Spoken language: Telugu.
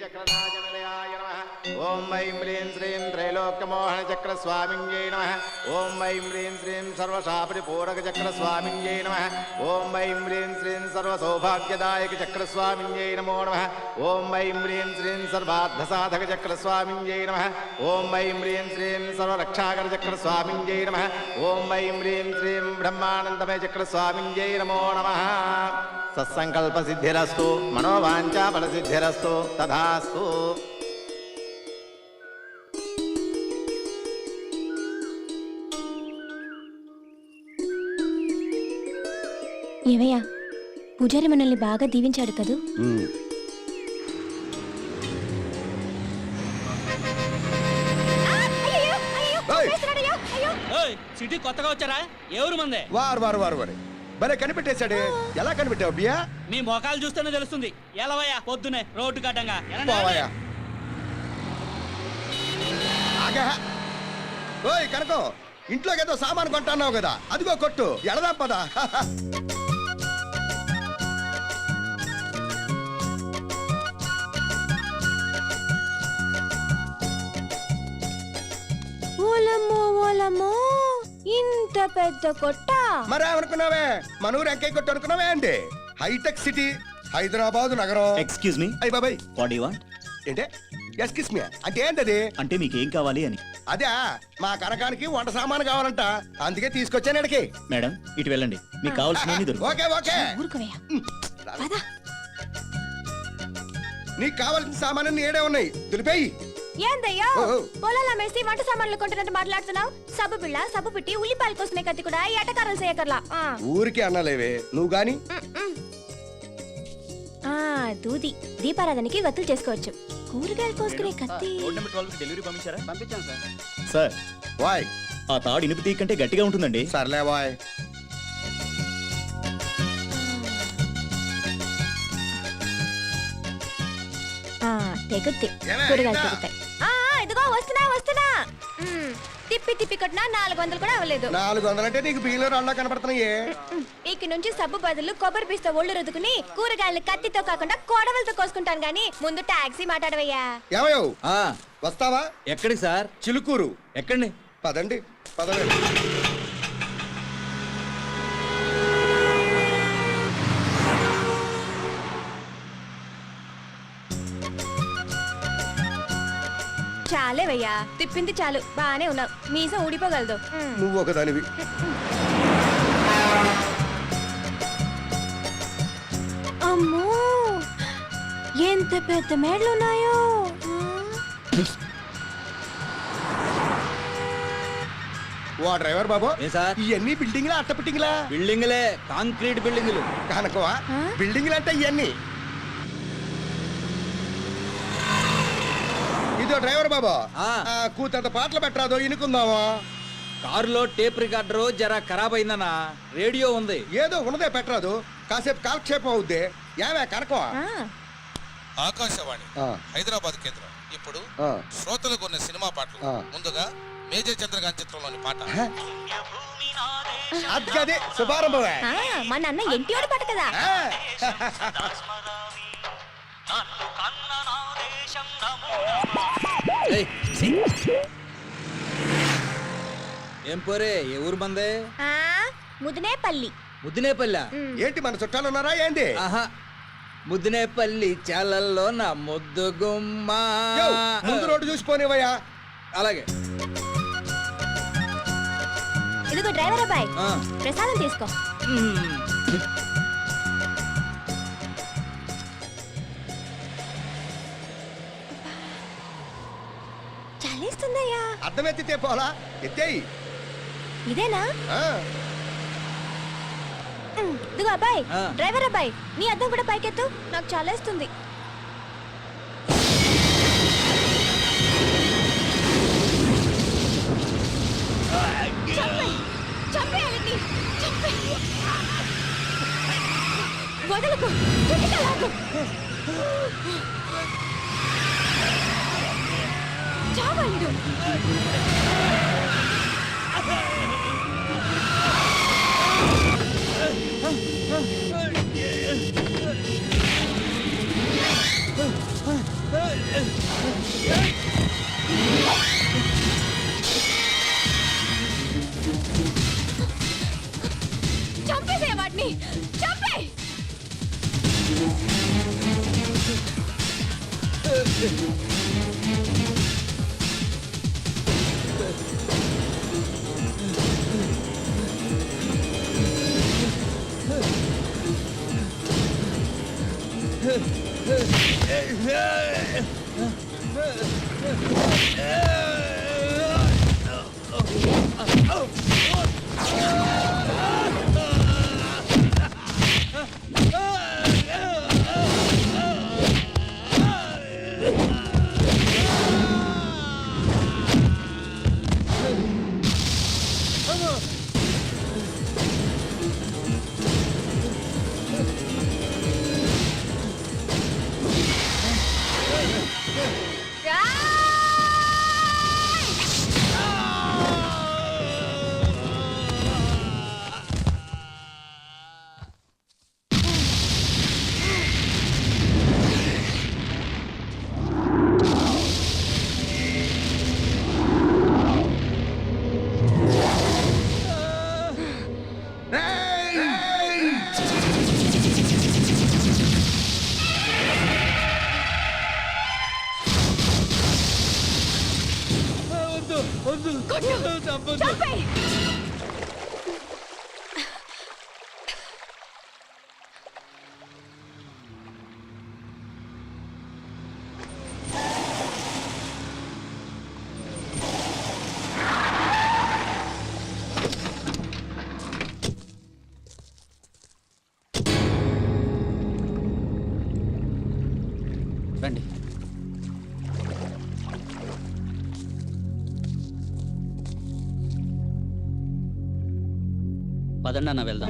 चक्रराजनिलयाय नमः। ओम ऐं ह्रीं श्रीं त्रैलोक्यमोहनचक्रस्वामिन्यै नमः। ओम ऐं ह्रीं श्रीं सर्वशापरिपूरकचक्रस्वामिन्यै नमः। ओम ऐं ह्रीं श्रीं सर्वसौभाग्यदायकचक्रस्वामिन्यै नमो नमः। ओम ऐं ह्रीं श्रीं सर्वार्थसाधकचक्रस्वामिन्यै नमः। ओम ऐं ह्रीं श्रीं सर्वरक्षाकरचक्रस्वामिन्यै नमः। ओम ऐं ह्रीं श्रीं ब्रह्मानन्दमयचक्रस्वामिन्यै नमो नमः। सत्संकल्पसिद्धिरस्तु मनोवाञ्छाफलसिद्धिरस्तु तथास्तु। ఏమయ్యా పూజారి మనల్ని బాగా దీవించాడు కదూ. సిటీ కొత్తగా వచ్చారా? ఎవరు మందే? వారు వారు వారు వారు భలే కనిపెట్టేశాడే. ఎలా కనిపెట్టావు బియ్యా? మీ మొఖాలు చూస్తేనే తెలుస్తుంది. ఎలవయ్యా పొద్దునే రోడ్డు కట్టంగా. ఓయ్ కనకం, ఇంట్లోకి ఏదో సామాను కొంటున్నావు కదా, అదిగో కొట్టు. ఎడదాం పదా. ఓలమ్మో ఓలమ్మో, ఇంత పెద్ద కొట్ట. మరేమనుకున్నావే, మన ఊరు ఎంకే కొట్టు అనుకున్నావే అండి? హైటెక్ సిటీ హైదరాబాద్ నగరం. Excuse me. అయ్య బాబాయ్, వాట్ డు యు వాంట్? ఏంటే ఎక్స్క్యూజ్ మీ అంటే ఏంటది? అంటే మీకు ఏం కావాలి అని. అదే మా కనకానికి వంట సామాను కావాలంట, అందుకే తీసుకొచ్చాను ఇక్కడికి. మేడం ఇటు వెళ్ళండి, మీకు కావాల్సినవి దొరుకుతాయి. Okay okay. ఊరుకోవయ్యా. నీకు కావాల్సిన సామాను ఏడే ఉన్నాయి, దులిపేయి. ఏందయ్యో పొలాల మేసి వంట సామాన్లు కొంటున్నట్టు మాట్లాడుతున్నావు? సబ్బు బిళ్ళ, సబ్బు పిట్టి, ఉల్లిపాయల కోసమే కత్తి కూడా ఎటకారం చేయకర్లా. ఊరికి అన్నలేవే నువ్వు గాని. దూది దీపారాధనకి వత్తులు చేసుకోవచ్చు. కూరగాయలు కోసుకునే కత్తి. డెలివరీ పంపించారా? పంపించాను సార్. సార్ వాయ్, ఆ తాడు ఇనుపు తీగ కంటే గట్టిగా ఉంటుందండి. సర్లే వాయ్. తెగుద్ది, కూరగాయలు తెగుతాయి. ఇదిగో వస్తున్నా వస్తున్నా. తిప్పి తిప్పి కొట్టినా 400 కూడా అవ్వలేదు. 400 అంటే నీకు బియ్యంలో రాళ్ళ కనపడుతున్నాయే. ఇక నుంచి సబ్బు బదులు కొబ్బరి పీస్తో ఒళ్ళు రుద్దుకుని కూరగాయలు కత్తితో కాకుండా కోడవలతో కోసుకుంటాను గానీ ముందు టాక్సీ మాట్లాడవయ్యా. ఏమయ్యో వస్తావా? ఎక్కడికి సార్? చిలుకూరు. ఎక్కడి? పదండి పదండి. చాలేవయ్యా, తిప్పింది చాలు. బానే ఉన్నావు, మీసం ఊడిపోగలదు. నువ్వు ఒకదానివి. అమ్మో ఎంత పెద్ద మేడలున్నాయో. ఓ డ్రైవర్ బాబు, ఇవన్నీ బిల్డింగ్లా అట్ట బిల్డింగ్లా? బిల్డింగ్లే, కాంక్రీట్ బిల్డింగ్లు. కనుకవా బిల్డింగ్లు అంటే ఇవన్నీ? ఇదో డ్రైవర్ బాబా, కూతంత పాటలు పెట్టరాదో ఇనుకుందామా? కారులో టేప్ రికార్డర్ జరా ఖరాబ్ అయిందన్నా. రేడియో ఉంది. ఏదో ఉన్నదే పెట్టరాదు, కాసేపు కాలక్షేపం అవుద్ది. ఏమే కనకవా? ఆకాశవాణి హైదరాబాద్ కేంద్రం ఇప్పుడు శ్రోతలు కొన్ని సినిమా పాటలు. ముందుగా మేజర్ చంద్రకాంత్ చిత్రంలోని పాట. అదే శుభారంభమే. మా నాన్న ఎంటివాడు పాట కదా. ఏం పోరే, ఏ ఊరు మందే? ముదినేపల్లి. ముద్దినేపల్లి? ఏంటి మన చుట్టాలు ఉన్నారా ఏంటి? ఆహా, ముద్దినేపల్లి చాలల్లో నా ముద్దు గుమ్మ. ముందు రోడ్డు చూసిపోనివయ్యా. అలాగే. ఇదిగో డ్రైవర్ అబ్బాయి, ప్రసాదం తీసుకో. చాలేస్తుందయ్యా. అద్దం ఎత్తితే పోలా, ఎత్తేయి. ఇదేనా? ఇదిగో అబ్బాయి, డ్రైవర్ అబ్బాయి, నీ అద్దం కూడా పైకెత్తు, నాకు చాలేస్తుంది. వదలకు, చావండు. చంపేయ్. రండి. పదండి అన్న వెళ్దాం.